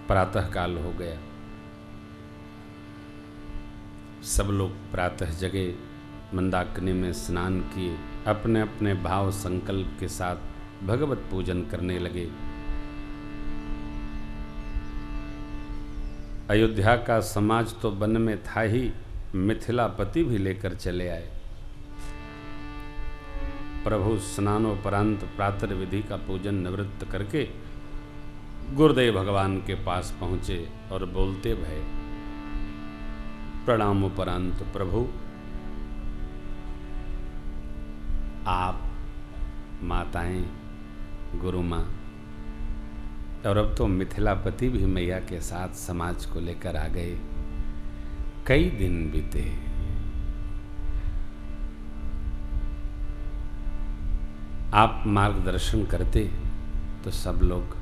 प्रातः काल हो गया। सब लोग प्रातः जगे, मंदाकिनी में स्नान किए, अपने अपने भाव संकल्प के साथ भगवत पूजन करने लगे। अयोध्या का समाज तो वन में था ही, मिथिलापति भी लेकर चले आए। प्रभु स्नानोपरांत प्रातः विधि का पूजन निवृत्त करके गुरुदेव भगवान के पास पहुंचे और बोलते भये, प्रणामोपरांत प्रभु, आप माताएं, गुरु माँ और अब तो मिथिलापति भी मैया के साथ समाज को लेकर आ गए। कई दिन बीते। आप मार्गदर्शन करते तो सब लोग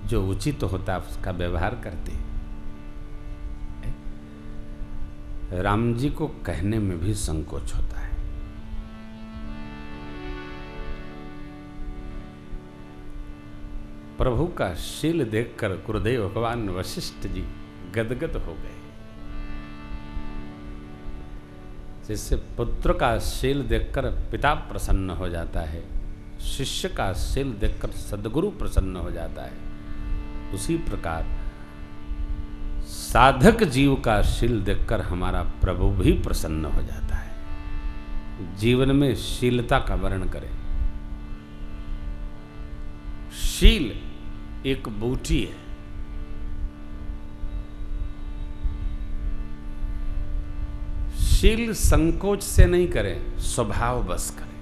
जो उचित होता उसका व्यवहार करते। राम जी को कहने में भी संकोच होता है। प्रभु का शील देखकर गुरुदेव भगवान वशिष्ठ जी गदगद हो गए। जिससे पुत्र का शील देखकर पिता प्रसन्न हो जाता है, शिष्य का शील देखकर सद्गुरु प्रसन्न हो जाता है, उसी प्रकार साधक जीव का शील देखकर हमारा प्रभु भी प्रसन्न हो जाता है। जीवन में शीलता का वर्णन करें। शील एक बूटी है। शील संकोच से नहीं करें, स्वभाव बस करें।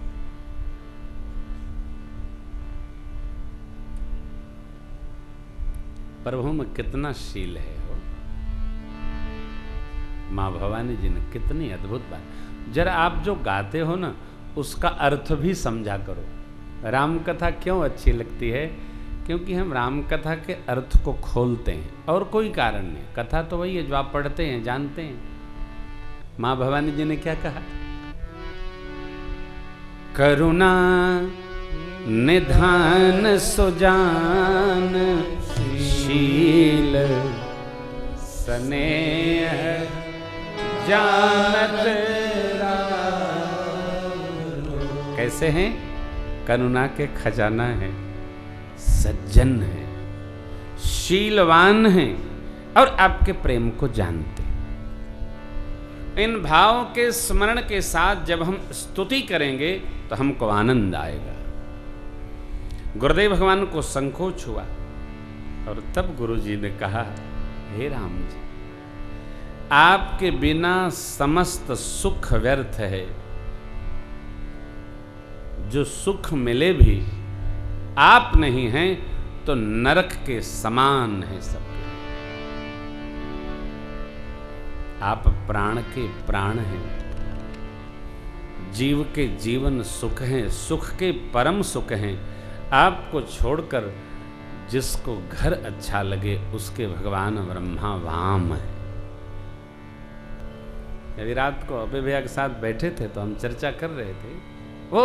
प्रभु में कितना शील है हो। मां भवानी जी ने कितनी अद्भुत बात। जरा आप जो गाते हो ना, उसका अर्थ भी समझा करो। राम कथा क्यों अच्छी लगती है? क्योंकि हम राम कथा के अर्थ को खोलते हैं, और कोई कारण नहीं। कथा तो वही है जो आप पढ़ते हैं, जानते हैं। मां भवानी जी ने क्या कहा? करुणा निधान सुजान शील स्नेह जानत कैसे हैं? करुणा के खजाना है, सज्जन है, शीलवान है और आपके प्रेम को जानते। इन भाव के स्मरण के साथ जब हम स्तुति करेंगे तो हमको आनंद आएगा। गुरुदेव भगवान को संकोच हुआ और तब गुरु जी ने कहा, हे राम जी, आपके बिना समस्त सुख व्यर्थ है। जो सुख मिले भी आप नहीं हैं तो नरक के समान है सब। आप प्राण के प्राण हैं, जीव के जीवन सुख हैं, सुख के परम सुख हैं। आपको छोड़कर जिसको घर अच्छा लगे उसके भगवान ब्रह्मा वाम है। यदि रात को अभय भैया के साथ बैठे थे तो हम चर्चा कर रहे थे, वो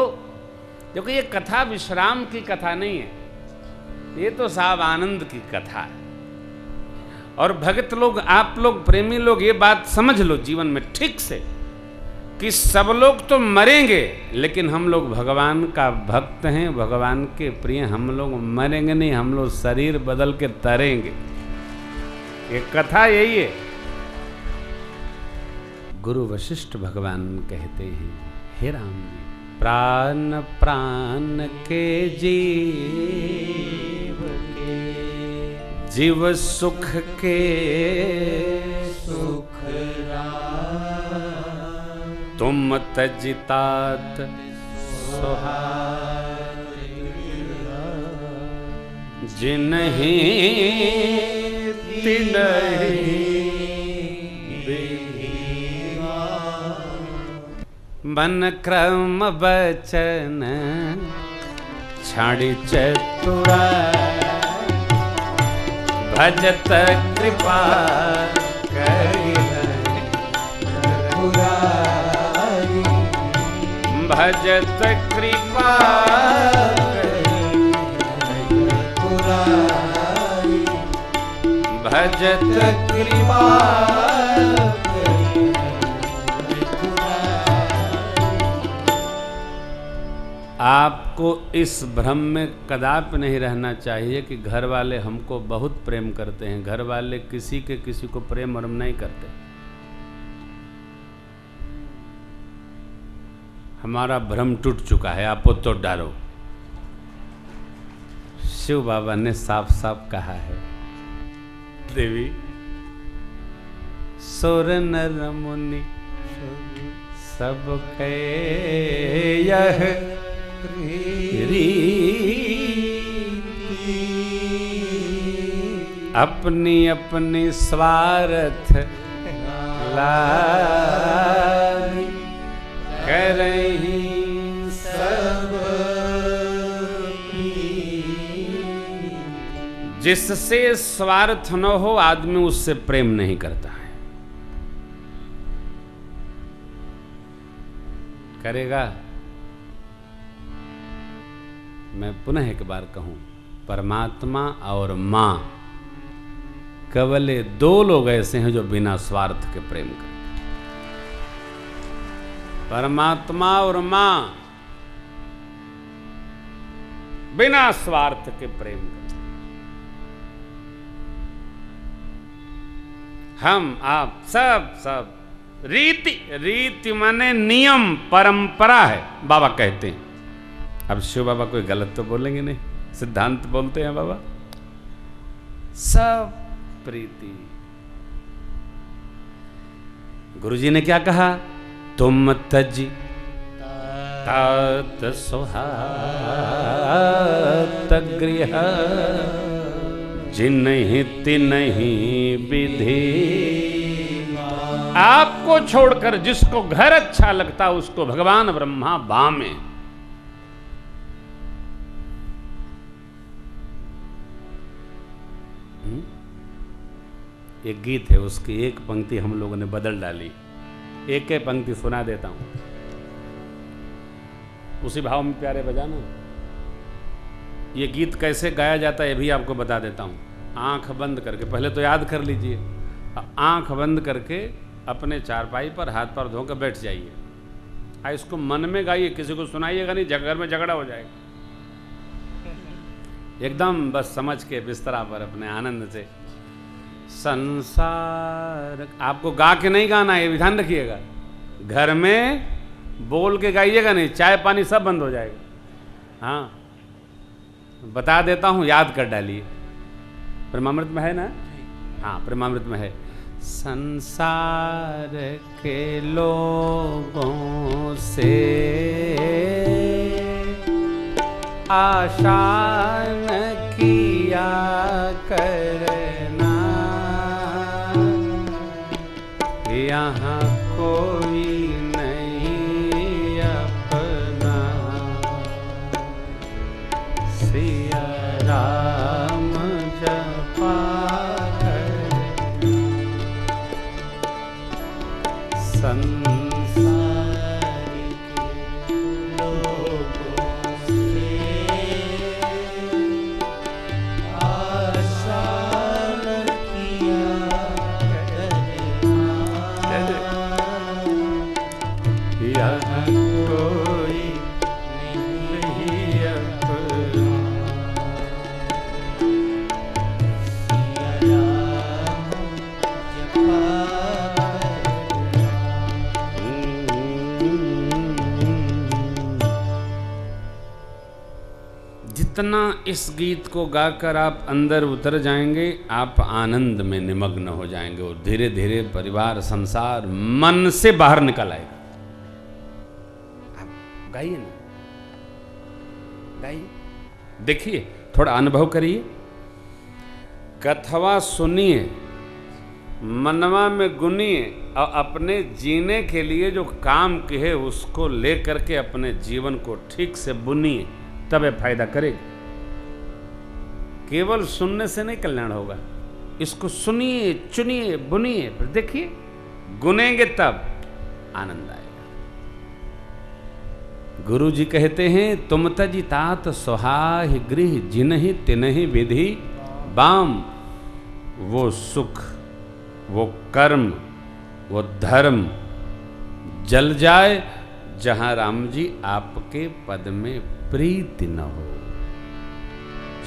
देखो ये कथा विश्राम की कथा नहीं है, ये तो साहब आनंद की कथा है। और भक्त लोग, आप लोग, प्रेमी लोग ये बात समझ लो जीवन में ठीक से कि सब लोग तो मरेंगे, लेकिन हम लोग भगवान का भक्त हैं, भगवान के प्रिय। हम लोग मरेंगे नहीं, हम लोग शरीर बदल के तरेंगे। ये कथा यही है। गुरु वशिष्ठ भगवान कहते हैं, हे राम जी, प्राण प्राण के जीव सुख के सुख तुम तजितात जिन्हीं तिन्हीं मन क्रम बचन छाड़ी चतुरा भजत कृपा करी भजत कृपा भजत कृपा आपको इस भ्रम में कदापि नहीं रहना चाहिए कि घर वाले हमको बहुत प्रेम करते हैं। घर वाले किसी को प्रेम और नहीं करते। हमारा भ्रम टूट चुका है, आप तो डालो। शिव बाबा ने साफ साफ कहा है, देवी सुर नर मुनि सब के यह अपनी अपनी स्वार्थ लाई करही सब। जिससे स्वार्थ न हो आदमी उससे प्रेम नहीं करता है। करेगा? मैं पुनः एक बार कहूं, परमात्मा और मां केवल 2 लोग ऐसे हैं जो बिना स्वार्थ के प्रेम करते। परमात्मा और मां बिना स्वार्थ के प्रेम करते। हम आप सब रीति माने नियम, परंपरा है, बाबा कहते हैं। अब शिव बाबा कोई गलत तो बोलेंगे नहीं, सिद्धांत बोलते हैं बाबा। सब प्रीति। गुरुजी ने क्या कहा? तुम तजी तात सुहात गृह जिन्हीं तिन्हीं विधि। आपको छोड़कर जिसको घर अच्छा लगता उसको भगवान ब्रह्मा बामे। एक गीत है, उसकी एक पंक्ति हम लोगों ने बदल डाली। एक पंक्ति सुना देता हूं, उसी भाव में प्यारे बजाना। ये गीत कैसे गाया जाता है ये भी आपको बता देता हूं। आंख बंद करके, पहले तो याद कर लीजिए। आंख बंद करके अपने चारपाई पर हाथ पैर धोकर बैठ जाइए। इसको मन में गाइए, किसी को सुनाइएगा नहीं, घर में झगड़ा हो जाएगा। एकदम बस समझ के बिस्तरा पर अपने आनंद से। संसार आपको गा के नहीं गाना है, ये ध्यान रखिएगा। घर में बोल के गाइएगा नहीं, चाय पानी सब बंद हो जाएगा। हाँ, बता देता हूं, याद कर डालिए। प्रेमामृत में है ना? हाँ, प्रेमामृत में है। संसार के लोगों से आशा न किया करना, यहाँ कोई नहीं अपना। सिया राम जपा संसार के लोगों से आशा न किया यहाँ कोई नहीं अपना। जितना इस गीत को गाकर आप अंदर उतर जाएंगे, आप आनंद में निमग्न हो जाएंगे और धीरे धीरे परिवार, संसार मन से बाहर निकल आएगा। आप गाइए ना, गाइए, देखिए, थोड़ा अनुभव करिए, कथवा सुनिए, मनवा में गुनिए और अपने जीने के लिए जो काम किए उसको लेकर के अपने जीवन को ठीक से बुनिए, तब ये फायदा करेगी। केवल सुनने से नहीं कल्याण होगा, इसको सुनिए, चुनिए, बुनिए, फिर देखिए, गुनेंगे तब आनंद आएगा। गुरु जी कहते हैं तुम तजि तात सुहाहि गृह जिनहि तिनहि विधि बाम। वो सुख, वो कर्म, वो धर्म जल जाए जहां राम जी आपके पद में प्रीति न हो,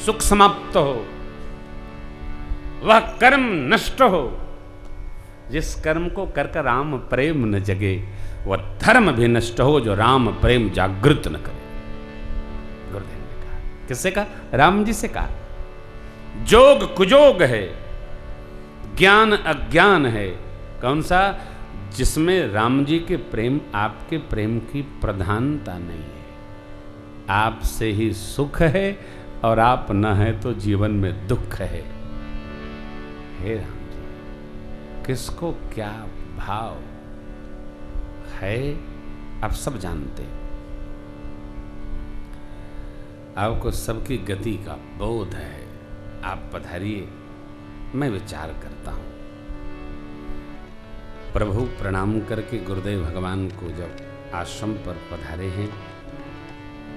सुख समाप्त हो, वह कर्म नष्ट हो। जिस कर्म को कर कर राम प्रेम न जगे, वह धर्म भी नष्ट हो जो राम प्रेम जागृत न करे। गुरुदेव ने कहा, किससे कहा? राम जी से कहा। जोग कुजोग है, ज्ञान अज्ञान है। कौन सा? जिसमें राम जी के प्रेम, आपके प्रेम की प्रधानता नहीं है। आपसे ही सुख है और आप न है तो जीवन में दुख है। हे राम जी, किसको क्या भाव है आप सब जानते हैं। आपको सबकी गति का बोध है। आप पधारिए, मैं विचार करता हूं। प्रभु प्रणाम करके गुरुदेव भगवान को जब आश्रम पर पधारे हैं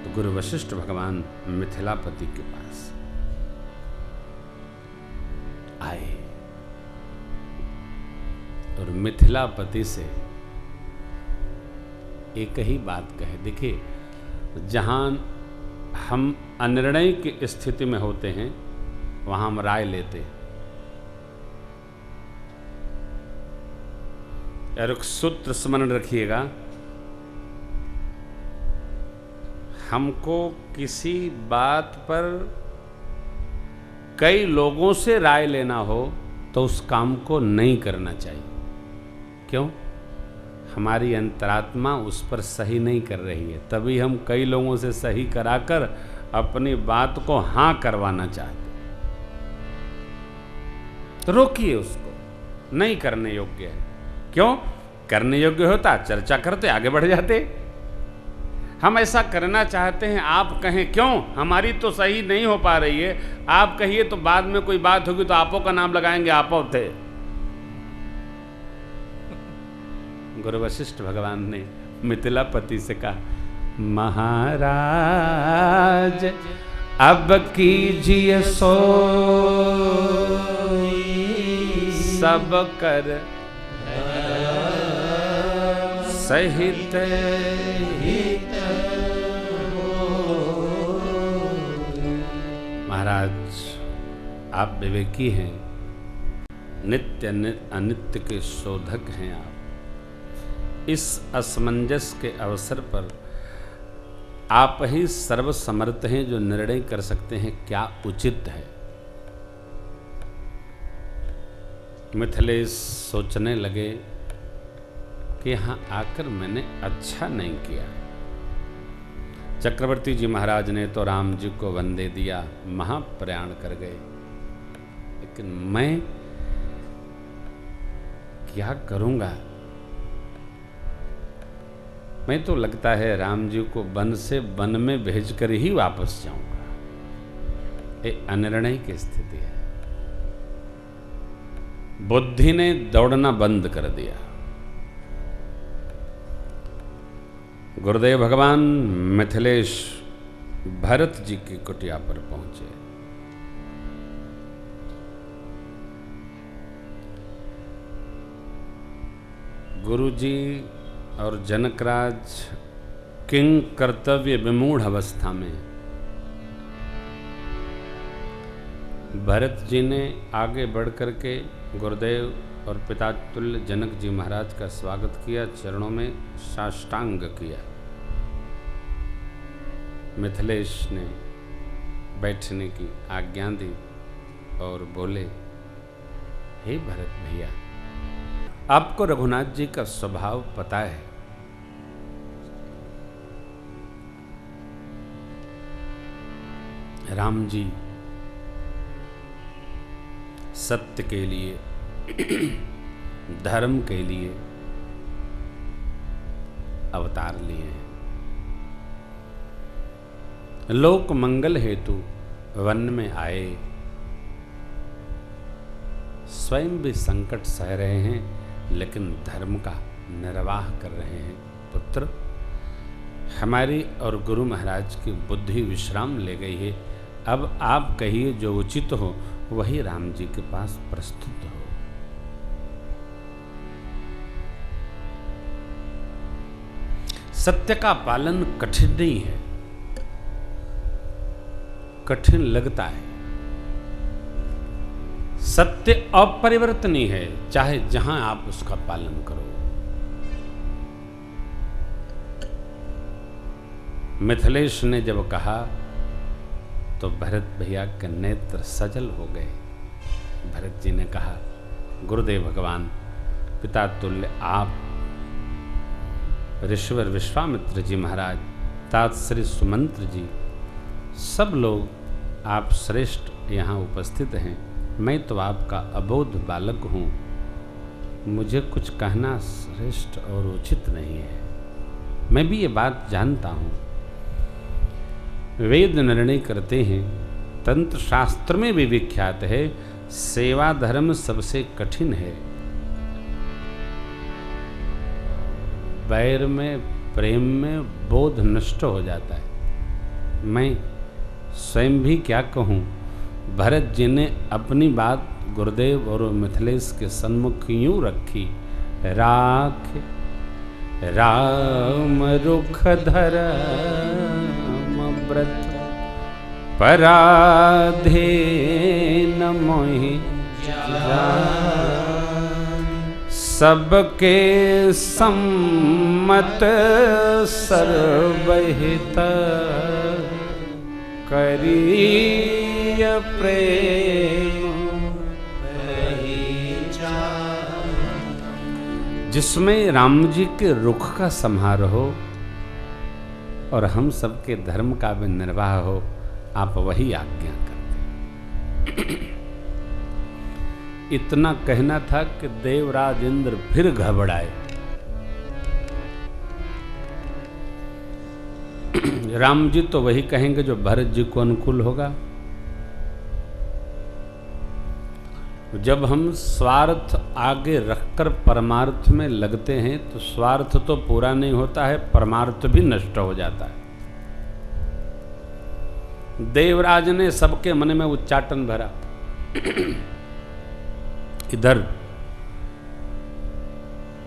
तो गुरु वशिष्ठ भगवान मिथिलापति के पास आए और मिथिलापति से एक ही बात कहे। देखिए, जहां हम अनिर्णय की स्थिति में होते हैं वहां हम राय लेते हैं। और एक सूत्र स्मरण रखिएगा, हमको किसी बात पर कई लोगों से राय लेना हो तो उस काम को नहीं करना चाहिए। क्यों? हमारी अंतरात्मा उस पर सही नहीं कर रही है, तभी हम कई लोगों से सही कराकर अपनी बात को हां करवाना चाहते। तो रोकिए उसको, नहीं करने योग्य है। क्यों? करने योग्य होता चर्चा करते, आगे बढ़ जाते। हम ऐसा करना चाहते हैं, आप कहें क्यों, हमारी तो सही नहीं हो पा रही है, आप कहिए तो बाद में कोई बात होगी तो आपो का नाम लगाएंगे, आपो थे। गुरु वशिष्ठ भगवान ने मिथिलापति से कहा, महाराज अब कीजिए सो सब कर सहित हित हो। महाराज, आप विवेकी हैं, नित्य अनित्य के शोधक हैं। आप इस असमंजस के अवसर पर आप ही सर्वसमर्थ हैं जो निर्णय कर सकते हैं क्या उचित है। मिथिलेश सोचने लगे कि यहां आकर मैंने अच्छा नहीं किया। चक्रवर्ती जी महाराज ने तो राम जी को वंदे दिया, महाप्रयाण कर गए, लेकिन मैं क्या करूंगा? मैं तो लगता है राम जी को वन से वन में भेजकर ही वापस जाऊंगा। ये अनिर्णय की स्थिति है। बुद्धि ने दौड़ना बंद कर दिया। गुरुदेव भगवान मिथिलेश भरत जी की कुटिया पर पहुंचे। गुरु जी और जनकराज किंग कर्तव्य विमूढ़ अवस्था में, भरत जी ने आगे बढ़ करके गुरुदेव और पितातुल्य जनक जी महाराज का स्वागत किया, चरणों में साष्टांग किया। मिथिलेश ने बैठने की आज्ञा दी और बोले, हे भरत भैया, आपको रघुनाथ जी का स्वभाव पता है। राम जी सत्य के लिए, धर्म के लिए अवतार लिए हैं। लोक मंगल हेतु वन में आए, स्वयं भी संकट सह रहे हैं, लेकिन धर्म का निर्वाह कर रहे हैं। पुत्र, हमारी और गुरु महाराज की बुद्धि विश्राम ले गई है। अब आप कहिए जो उचित हो वही राम जी के पास प्रस्तुत हो। सत्य का पालन कठिन नहीं है, कठिन लगता है। सत्य अपरिवर्तनीय है, चाहे जहां आप उसका पालन करो। मिथिलेश ने जब कहा तो भरत भैया के नेत्र सजल हो गए। भरत जी ने कहा, गुरुदेव भगवान, पिता तुल्य आप, ऋषिवर विश्वामित्र जी महाराज, तात श्री सुमंत्र जी, सब लोग आप श्रेष्ठ यहाँ उपस्थित हैं। मैं तो आपका अबोध बालक हूँ, मुझे कुछ कहना श्रेष्ठ और उचित नहीं है। मैं भी ये बात जानता हूँ, वेद निर्णय करते हैं, तंत्र शास्त्र में भी विख्यात है, सेवा धर्म सबसे कठिन है। बैर में, प्रेम में बोध नष्ट हो जाता है। मैं स्वयं भी क्या कहूँ, भरत जी ने अपनी बात गुरुदेव और मिथिलेश के सन्मुख यूं रखी, राख राम रुख धरम व्रत पराधे न मोहि सबके सम्मत सर्वहित करिय प्रेम। जिसमें राम जी के रुख का समारोह हो और हम सबके धर्म का भी निर्वाह हो, आप वही आज्ञा करते। इतना कहना था कि देवराज इंद्र फिर घबराए। राम जी तो वही कहेंगे जो भरत जी को अनुकूल होगा। जब हम स्वार्थ आगे रखकर परमार्थ में लगते हैं तो स्वार्थ तो पूरा नहीं होता है, परमार्थ भी नष्ट हो जाता है। देवराज ने सबके मन में उच्चाटन भरा। इधर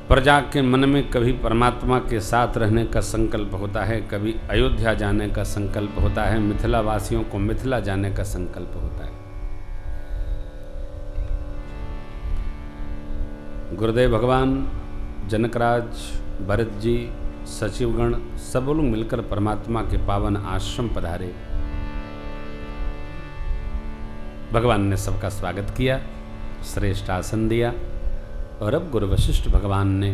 प्रजा के मन में कभी परमात्मा के साथ रहने का संकल्प होता है, कभी अयोध्या जाने का संकल्प होता है, मिथिला वासियों को मिथिला जाने का संकल्प होता है। गुरुदेव भगवान, जनकराज, भरत जी, सचिवगण सब लोग मिलकर परमात्मा के पावन आश्रम पधारे। भगवान ने सबका स्वागत किया, श्रेष्ठ आसन दिया और अब गुरु वशिष्ठ भगवान ने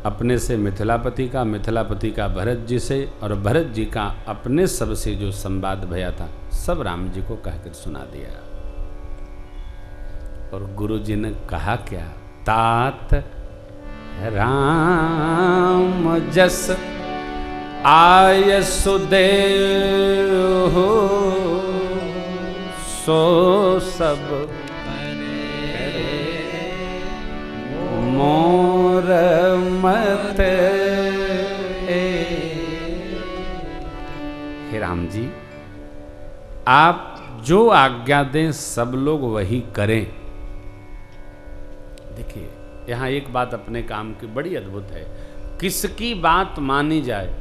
अपने से मिथिलापति का, मिथिलापति का भरत जी से और भरत जी का अपने सबसे जो संवाद भया था सब राम जी को कहकर सुना दिया। और गुरु जी ने कहा क्या, तात राम जस आय सुदेव हो सो सब मोर मत। हे राम जी, आप जो आज्ञा दें सब लोग वही करें। देखिए यहां एक बात अपने काम की बड़ी अद्भुत है, किसकी बात मानी जाए।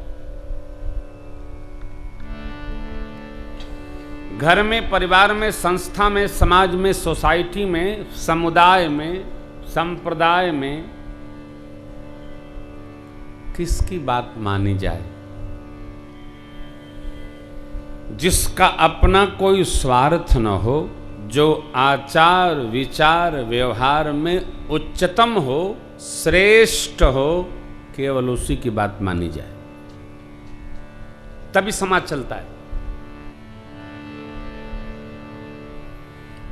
घर में, परिवार में, संस्था में, समाज में, सोसाइटी में, समुदाय में, संप्रदाय में किसकी बात मानी जाए। जिसका अपना कोई स्वार्थ न हो, जो आचार विचार व्यवहार में उच्चतम हो, श्रेष्ठ हो, केवल उसी की बात मानी जाए, तभी समाज चलता है।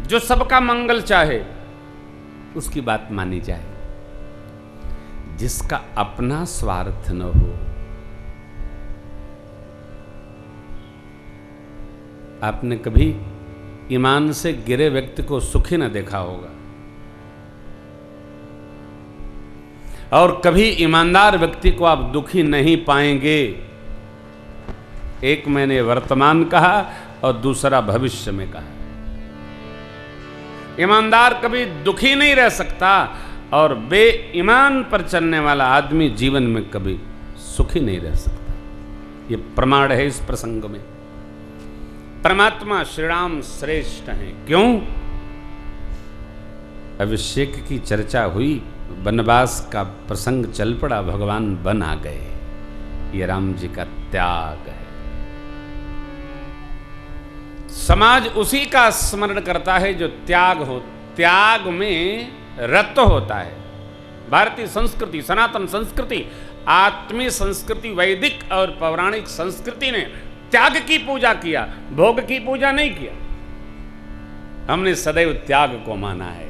जो सबका मंगल चाहे उसकी बात मानी जाए। जिसका अपना स्वार्थ न हो, आपने कभी ईमान से गिरे व्यक्ति को सुखी न देखा होगा। और कभी ईमानदार व्यक्ति को आप दुखी नहीं पाएंगे। एक मैंने वर्तमान कहा और दूसरा भविष्य में कहा। ईमानदार कभी दुखी नहीं रह सकता और बेईमान पर चलने वाला आदमी जीवन में कभी सुखी नहीं रह सकता। ये प्रमाण है इस प्रसंग में। परमात्मा श्री राम श्रेष्ठ हैं। क्यों? अभिषेक की चर्चा हुई, वनवास का प्रसंग चल पड़ा, भगवान वन आ गए। ये राम जी का त्याग है। समाज उसी का स्मरण करता है जो त्याग में रत होता है। भारतीय संस्कृति, सनातन संस्कृति, आत्मीय संस्कृति, वैदिक और पौराणिक संस्कृति ने त्याग की पूजा किया, भोग की पूजा नहीं किया। हमने सदैव त्याग को माना है।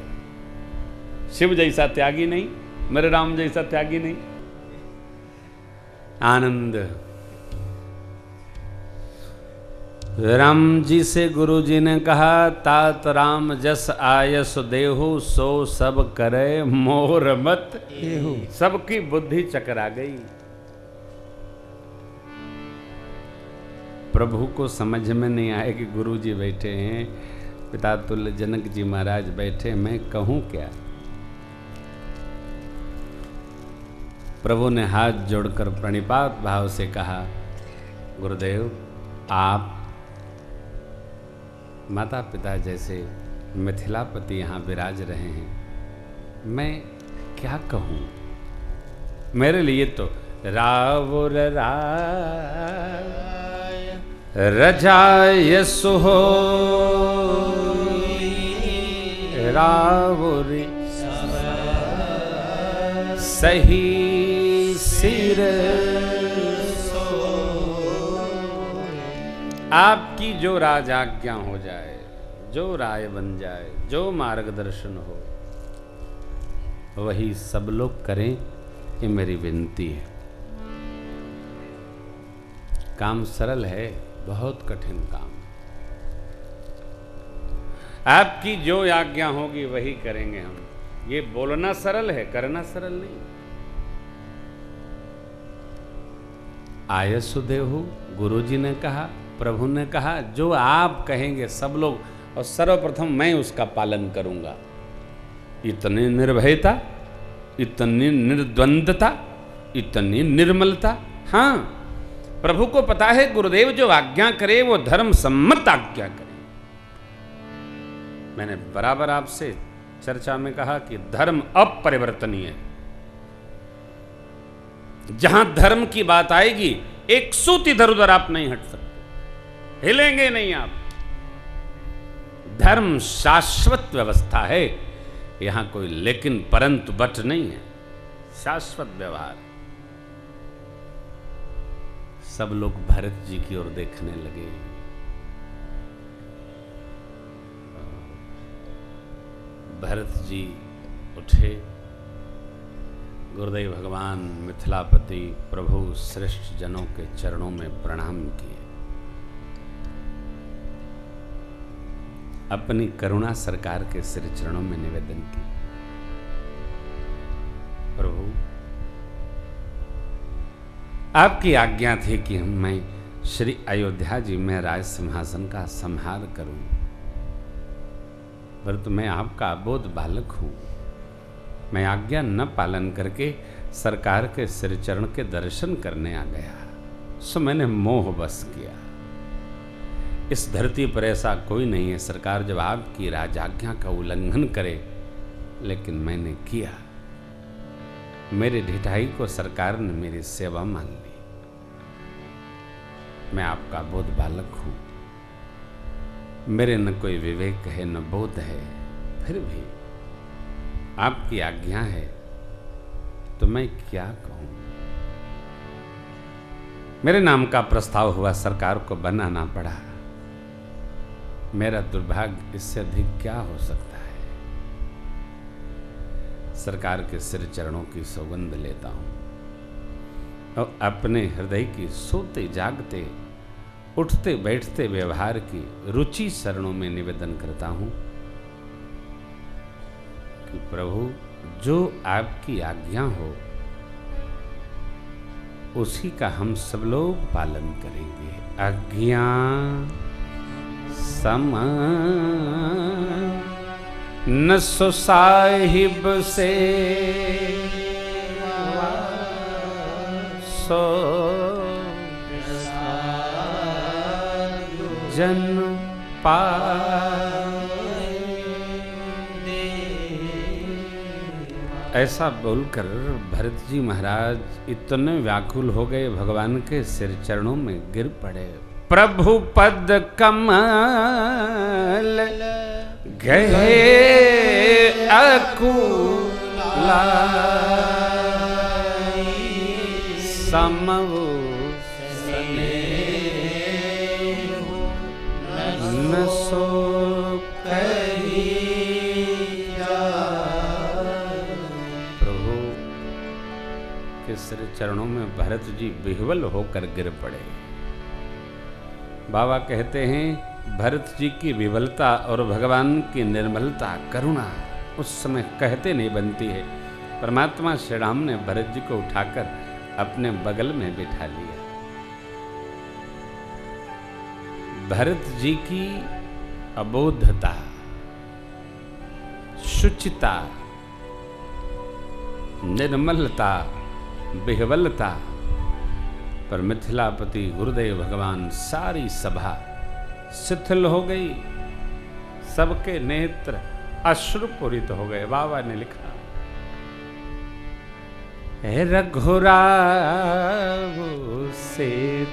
शिव जैसा त्यागी नहीं, मेरे राम जैसा त्यागी नहीं। आनंद। राम जी से गुरु जी ने कहा, तात राम जस आयस देहु सो सब करे मोर मत एहु। सबकी बुद्धि चकरा गई। प्रभु को समझ में नहीं आए कि गुरु जी बैठे हैं, पिता तुल्य जनक जी महाराज बैठे, मैं कहूं क्या। प्रभु ने हाथ जोड़कर प्रणिपात भाव से कहा, गुरुदेव आप माता पिता जैसे मिथिलापति यहाँ विराज रहे हैं, मैं क्या कहूँ। मेरे लिए तो रावुर रजाय सुहो रावुर सही सिर। आपकी जो राजाज्ञा हो जाए, जो राय बन जाए, जो मार्गदर्शन हो, वही सब लोग करें, ये मेरी विनती है। काम सरल है, बहुत कठिन काम। आपकी जो आज्ञा होगी वही करेंगे हम। ये बोलना सरल है, करना सरल नहीं। आयसुदेहु, गुरु जी ने कहा, प्रभु ने कहा, जो आप कहेंगे सब लोग, और सर्वप्रथम मैं उसका पालन करूंगा। इतनी निर्भयता, इतनी निर्द्वंदता, इतनी निर्मलता। हाँ, प्रभु को पता है गुरुदेव जो आज्ञा करे वो धर्म सम्मत आज्ञा करे। मैंने बराबर आपसे चर्चा में कहा कि धर्म अपरिवर्तनीय है। जहां धर्म की बात आएगी, एक सूत इधर उधर आप नहीं हट सकते, हिलेंगे नहीं आप। धर्म शाश्वत व्यवस्था है, यहां कोई लेकिन परंतु बट नहीं है। शाश्वत व्यवहार। सब लोग भरत जी की ओर देखने लगे। भरत जी उठे, गुरुदेव भगवान मिथिलापति प्रभु श्रेष्ठ जनों के चरणों में प्रणाम किए। अपनी करुणा सरकार के सिर चरणों में निवेदन की। प्रभु, आपकी आज्ञा थी कि मैं श्री अयोध्या जी में राज सिंहासन का संहार करूं, परंतु मैं आपका अबोध बालक हूं। मैं आज्ञा न पालन करके सरकार के सिर चरण के दर्शन करने आ गया, सो मैंने मोह बस किया। इस धरती पर ऐसा कोई नहीं है सरकार जब आपकी राजाज्ञा का उल्लंघन करे, लेकिन मैंने किया। मेरी ढिठाई को सरकार ने मेरी सेवा मान ली। मैं आपका बोध बालक हूं, मेरे न कोई विवेक है न बोध है, फिर भी आपकी आज्ञा है तो मैं क्या कहूं। मेरे नाम का प्रस्ताव हुआ, सरकार को बनाना पड़ा। मेरा दुर्भाग्य इससे अधिक क्या हो सकता है। सरकार के सिर चरणों की सौगंध लेता हूं और अपने हृदय की सोते जागते उठते बैठते व्यवहार की रुचि शरणों में निवेदन करता हूं कि प्रभु जो आपकी आज्ञा हो उसी का हम सब लोग पालन करेंगे। आज्ञा समान न सो साहिब से सो जन ऐसा बोलकर भरत जी महाराज इतने व्याकुल हो गए, भगवान के सिर चरणों में गिर पड़े। प्रभु पद कमल गए अकुला समवो न सो प्रभु के सिर चरणों में भरत जी विह्वल होकर गिर पड़े। बाबा कहते हैं भरत जी की विवलता और भगवान की निर्मलता करुणा उस समय कहते नहीं बनती है। परमात्मा श्री राम ने भरत जी को उठाकर अपने बगल में बिठा लिया। भरत जी की अबोधता, शुचिता, निर्मलता, विह्वलता पर मिथिलापति गुरुदेव भगवान सारी सभा शिथिल हो गई, सबके नेत्र अश्रुपूरित हो गए। बाबा ने लिखा, रघुराव से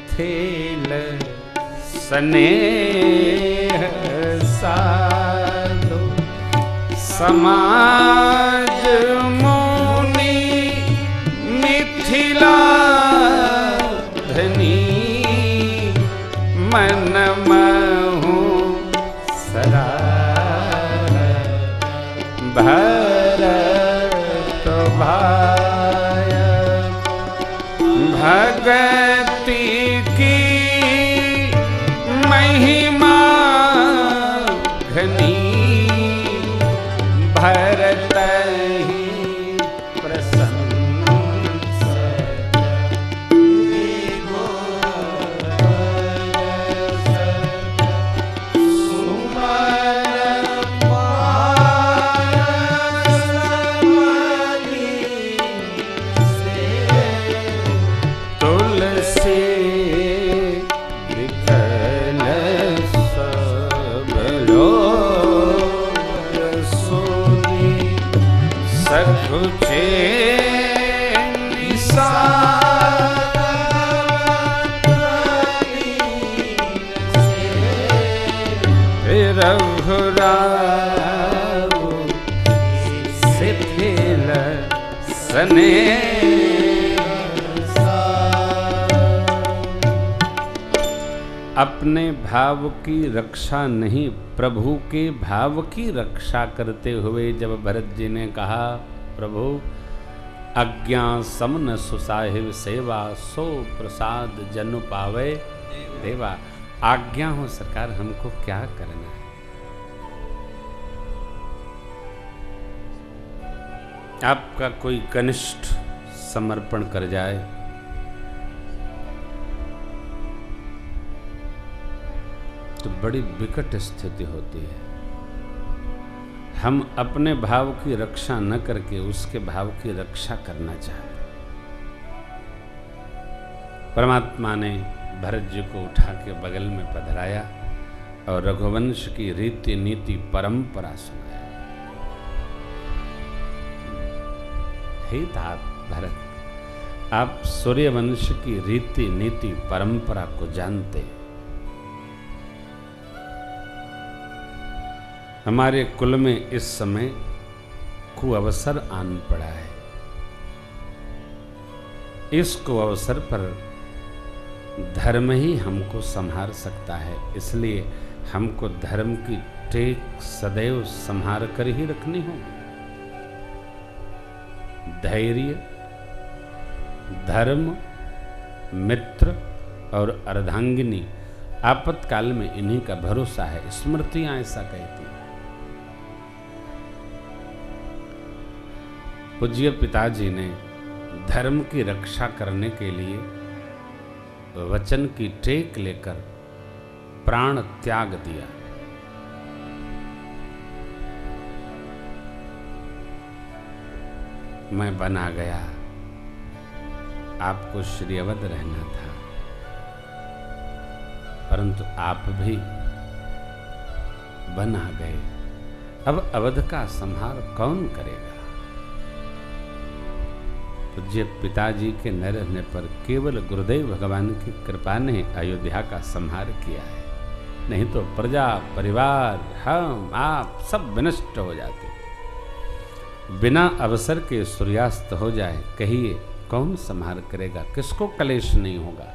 थेल स्नेह साधु समाज मोनी मिथिला धनी मन महु सराह भरत भाय भगति की महिमा घनी भरत ही प्रसन्न तुलसी रघुराव शिथिल स्नेह अपने भाव की रक्षा नहीं, प्रभु के भाव की रक्षा करते हुए जब भरत जी ने कहा, प्रभु आज्ञा समन सुसाहिब सेवा सो प्रसाद जन पावे देवा। आज्ञा हो सरकार, हमको क्या करना है? आपका कोई कनिष्ठ समर्पण कर जाए तो बड़ी विकट स्थिति होती है। हम अपने भाव की रक्षा न करके उसके भाव की रक्षा करना चाहते। परमात्मा ने भरत जी को उठा के बगल में पधराया और रघुवंश की रीति नीति परंपरा सुनाया। हे तात भरत, आप सूर्यवंश की रीति नीति परंपरा को जानते। हमारे कुल में इस समय कुअवसर आन पड़ा है। इस कुअवसर पर धर्म ही हमको संहार सकता है, इसलिए हमको धर्म की टेक सदैव संहार कर ही रखनी होगी। धैर्य, धर्म, मित्र और अर्धांगिनी आपातकाल में इन्हीं का भरोसा है। स्मृतियां ऐसा कहती हैं। पूज्य पिताजी ने धर्म की रक्षा करने के लिए वचन की टेक लेकर प्राण त्याग दिया। मैं बना गया, आपको श्री अवध रहना था, परंतु आप भी बना गए। अब अवध का संहार कौन करेगा? पूज्य पिताजी के न रहने पर केवल गुरुदेव भगवान की कृपा ने अयोध्या का संहार किया है, नहीं तो प्रजा परिवार हम आप सब विनष्ट हो जाते। बिना अवसर के सूर्यास्त हो जाए, कहिए कौन संहार करेगा? किसको कलेश नहीं होगा?